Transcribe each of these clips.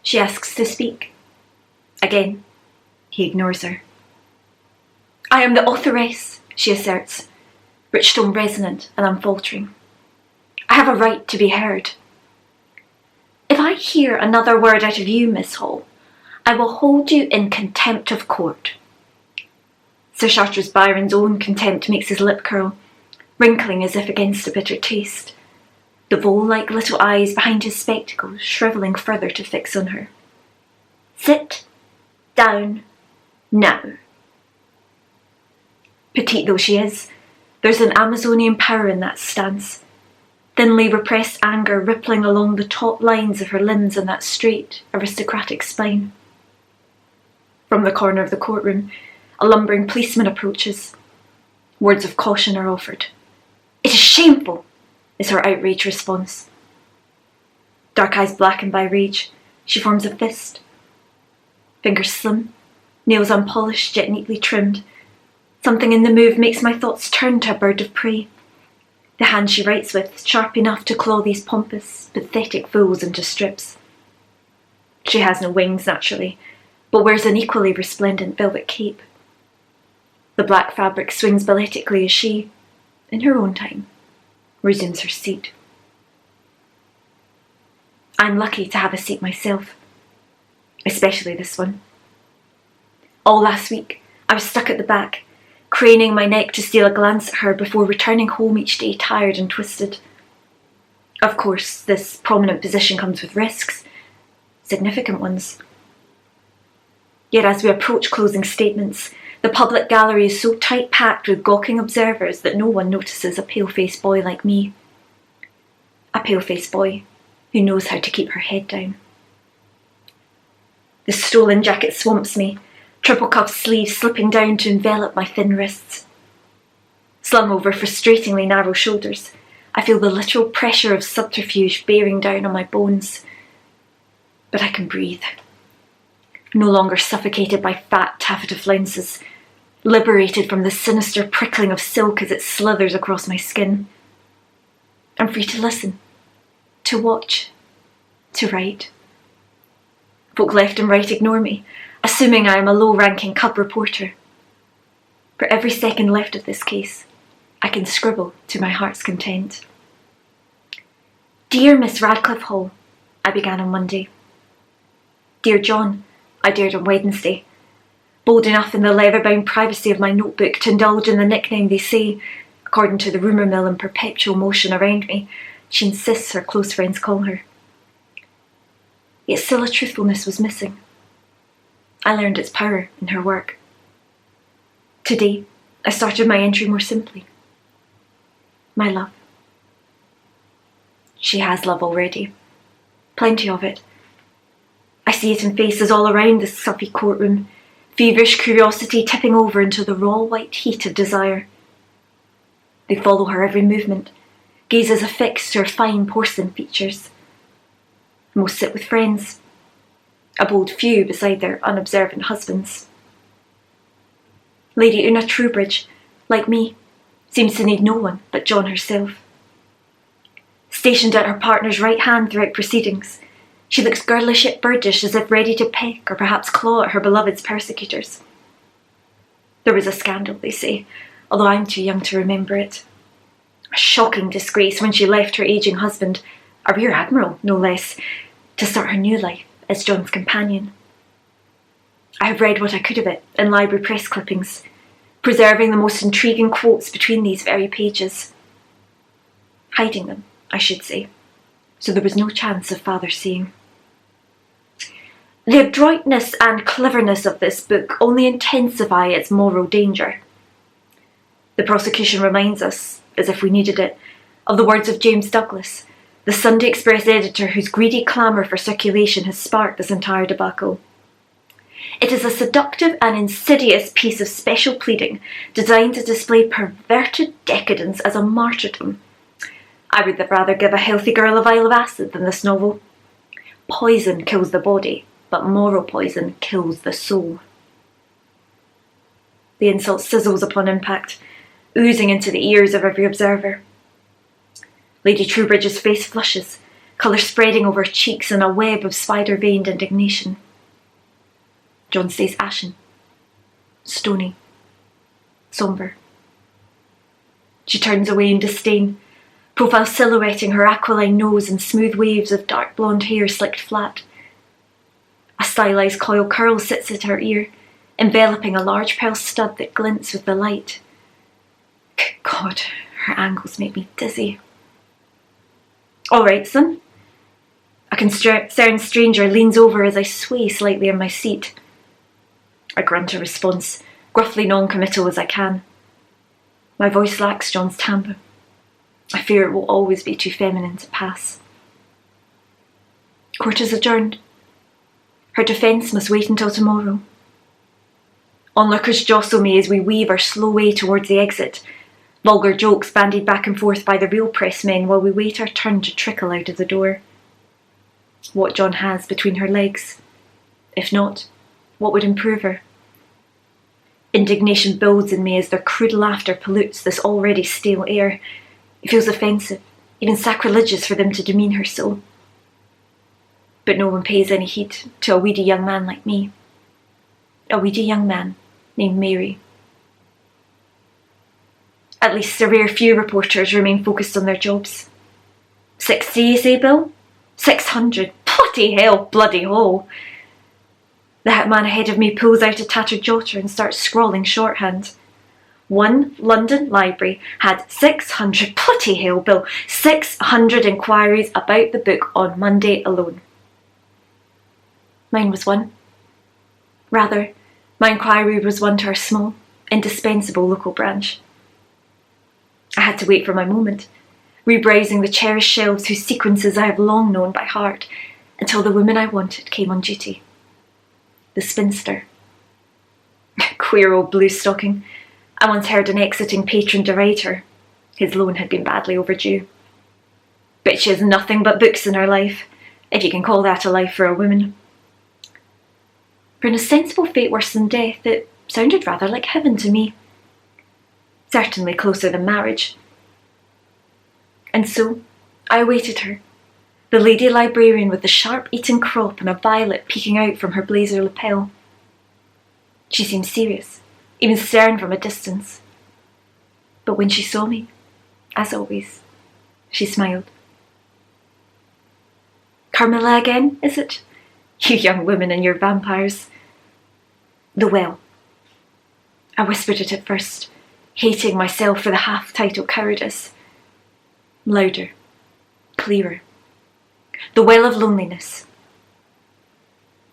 She asks to speak. Again, he ignores her. I am the authoress, she asserts, rich tone resonant and unfaltering. I have a right to be heard. If I hear another word out of you, Miss Hall, I will hold you in contempt of court. Sir Chartres Byron's own contempt makes his lip curl, wrinkling as if against a bitter taste, the vole-like little eyes behind his spectacles shrivelling further to fix on her. Sit down now. Petite though she is, there's an Amazonian power in that stance, thinly repressed anger rippling along the taut lines of her limbs and that straight, aristocratic spine. From the corner of the courtroom, a lumbering policeman approaches. Words of caution are offered. It is shameful, is her outraged response. Dark eyes blackened by rage, she forms a fist. Fingers slim, nails unpolished yet neatly trimmed. Something in the move makes my thoughts turn to a bird of prey. The hand she writes with, sharp enough to claw these pompous, pathetic fools into strips. She has no wings, naturally, but wears an equally resplendent velvet cape. The black fabric swings balletically as she, in her own time, resumes her seat. I'm lucky to have a seat myself, especially this one. All last week, I was stuck at the back, craning my neck to steal a glance at her before returning home each day tired and twisted. Of course, this prominent position comes with risks, significant ones. Yet as we approach closing statements, the public gallery is so tight-packed with gawking observers that no one notices a pale-faced boy like me. A pale-faced boy who knows how to keep her head down. The stolen jacket swamps me, triple-cuffed sleeves slipping down to envelop my thin wrists. Slung over frustratingly narrow shoulders, I feel the literal pressure of subterfuge bearing down on my bones. But I can breathe. No longer suffocated by fat taffeta flounces, liberated from the sinister prickling of silk as it slithers across my skin. I'm free to listen, to watch, to write. Folk left and right ignore me, assuming I am a low-ranking cub reporter. For every second left of this case, I can scribble to my heart's content. Dear Miss Radclyffe Hall, I began on Monday. Dear John, I dared on Wednesday. Bold enough in the leather-bound privacy of my notebook to indulge in the nickname they say, according to the rumour mill in perpetual motion around me, she insists her close friends call her. Yet still a truthfulness was missing. I learned its power in her work. Today, I started my entry more simply. My love. She has love already. Plenty of it. I see it in faces all around this stuffy courtroom, feverish curiosity tipping over into the raw white heat of desire. They follow her every movement, gazes affixed to her fine porcelain features. Most sit with friends, a bold few beside their unobservant husbands. Lady Una Troubridge, like me, seems to need no one but John herself. Stationed at her partner's right hand throughout proceedings, she looks girlish yet birdish, as if ready to peck or perhaps claw at her beloved's persecutors. There was a scandal, they say, although I'm too young to remember it. A shocking disgrace when she left her ageing husband, a rear admiral, no less, to start her new life as John's companion. I have read what I could of it in library press clippings, preserving the most intriguing quotes between these very pages. Hiding them, I should say, so there was no chance of father seeing. The adroitness and cleverness of this book only intensify its moral danger. The prosecution reminds us, as if we needed it, of the words of James Douglas, the Sunday Express editor whose greedy clamour for circulation has sparked this entire debacle. It is a seductive and insidious piece of special pleading designed to display perverted decadence as a martyrdom. I would rather give a healthy girl a vial of acid than this novel. Poison kills the body, but moral poison kills the soul. The insult sizzles upon impact, oozing into the ears of every observer. Lady Troubridge's face flushes, colour spreading over her cheeks in a web of spider-veined indignation. John stays ashen, stony, sombre. She turns away in disdain, profile silhouetting her aquiline nose and smooth waves of dark blonde hair slicked flat. A stylised coil curl sits at her ear, enveloping a large pearl stud that glints with the light. Good God, her angles make me dizzy. "All right, son." A concerned stranger leans over as I sway slightly in my seat. I grunt a response, gruffly non-committal as I can. My voice lacks John's timbre. I fear it will always be too feminine to pass. Court is adjourned. Her defence must wait until tomorrow. Onlookers jostle me as we weave our slow way towards the exit, vulgar jokes bandied back and forth by the real pressmen while we wait our turn to trickle out of the door. What John has between her legs. If not, what would improve her? Indignation builds in me as their crude laughter pollutes this already stale air. It feels offensive, even sacrilegious for them to demean her so. But no one pays any heed to a weedy young man like me. A weedy young man named Mary. At least a rare few reporters remain focused on their jobs. 60, you say, Bill? 600. Bloody hell, bloody hole. The hitman ahead of me pulls out a tattered jotter and starts scrawling shorthand. One London library had 600, bloody hell, Bill, 600 inquiries about the book on Monday alone. Mine was one. Rather, my inquiry was one to our small, indispensable local branch. I had to wait for my moment, rebrowsing the cherished shelves whose sequences I have long known by heart, until the woman I wanted came on duty. The spinster. Queer old blue stocking. I once heard an exiting patron deride her. His loan had been badly overdue. But she has nothing but books in her life, if you can call that a life for a woman. For an ostensible fate worse than death, it sounded rather like heaven to me. Certainly closer than marriage. And so, I awaited her, the lady librarian with the sharp eaten crop and a violet peeking out from her blazer lapel. She seemed serious, even stern from a distance. But when she saw me, as always, she smiled. "Carmilla again, is it? You young women and your vampires." The well. I whispered it at first, hating myself for the half-title cowardice. Louder, clearer. The well of loneliness.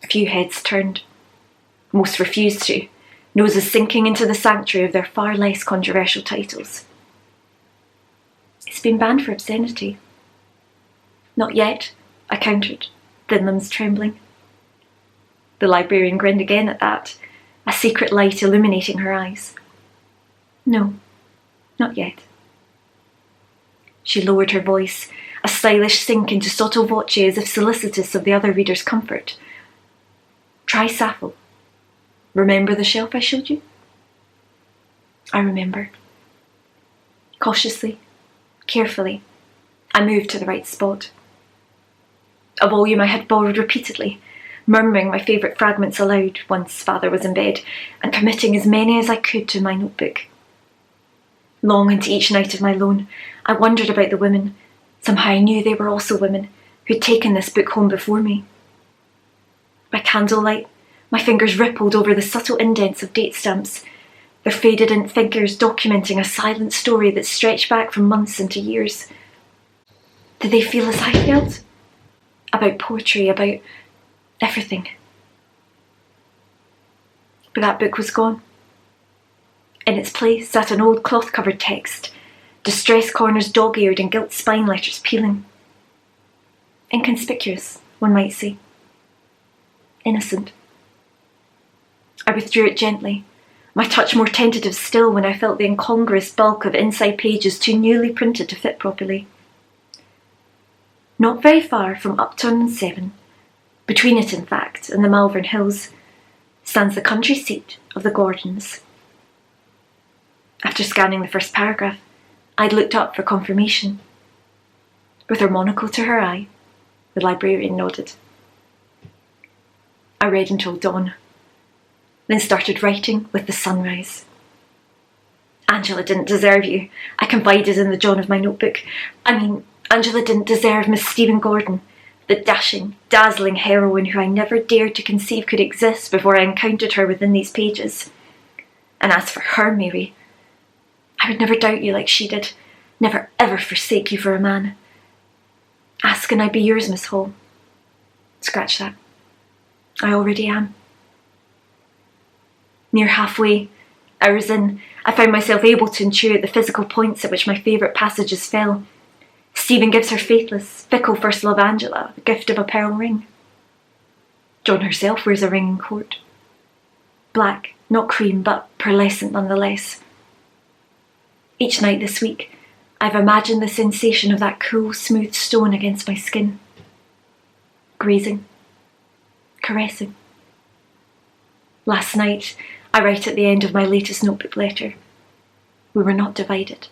A few heads turned. Most refused to, noses sinking into the sanctuary of their far less controversial titles. "It's been banned for obscenity." "Not yet," I countered, thin limbs trembling. The librarian grinned again at that, a secret light illuminating her eyes. "No, not yet." She lowered her voice, a stylish sink into sotto voce as if solicitous of the other reader's comfort. "Try Sappho. Remember the shelf I showed you?" I remember. Cautiously, carefully, I moved to the right spot. A volume I had borrowed repeatedly, murmuring my favourite fragments aloud once father was in bed, and committing as many as I could to my notebook. Long into each night of my loan, I wondered about the women. Somehow I knew they were also women who'd taken this book home before me. By candlelight, my fingers rippled over the subtle indents of date stamps, their faded ink figures documenting a silent story that stretched back from months into years. Did they feel as I felt? About poetry, about everything. But that book was gone. In its place sat an old cloth-covered text, distressed corners dog-eared and gilt spine letters peeling. Inconspicuous, one might say. Innocent. I withdrew it gently, my touch more tentative still when I felt the incongruous bulk of inside pages too newly printed to fit properly. Not very far from Upton and Severn, between it in fact and the Malvern Hills, stands the country seat of the Gordons. After scanning the first paragraph, I'd looked up for confirmation. With her monocle to her eye, The librarian nodded. I read until dawn, then started writing with the sunrise. Angela didn't deserve you, I confided in the John of my notebook. Angela didn't deserve Miss Stephen Gordon, the dashing, dazzling heroine who I never dared to conceive could exist before I encountered her within these pages. And as for her, Mary, I would never doubt you like she did, never ever forsake you for a man. Ask and I be yours, Miss Hall. Scratch that. I already am. Near halfway, hours in, I found myself able to intuit the physical points at which my favourite passages fell. Stephen gives her faithless, fickle first love Angela the gift of a pearl ring. John herself wears a ring in court. Black, not cream, but pearlescent nonetheless. Each night this week, I've imagined the sensation of that cool, smooth stone against my skin. Grazing. Caressing. Last night, I write at the end of my latest notebook letter. We were not divided.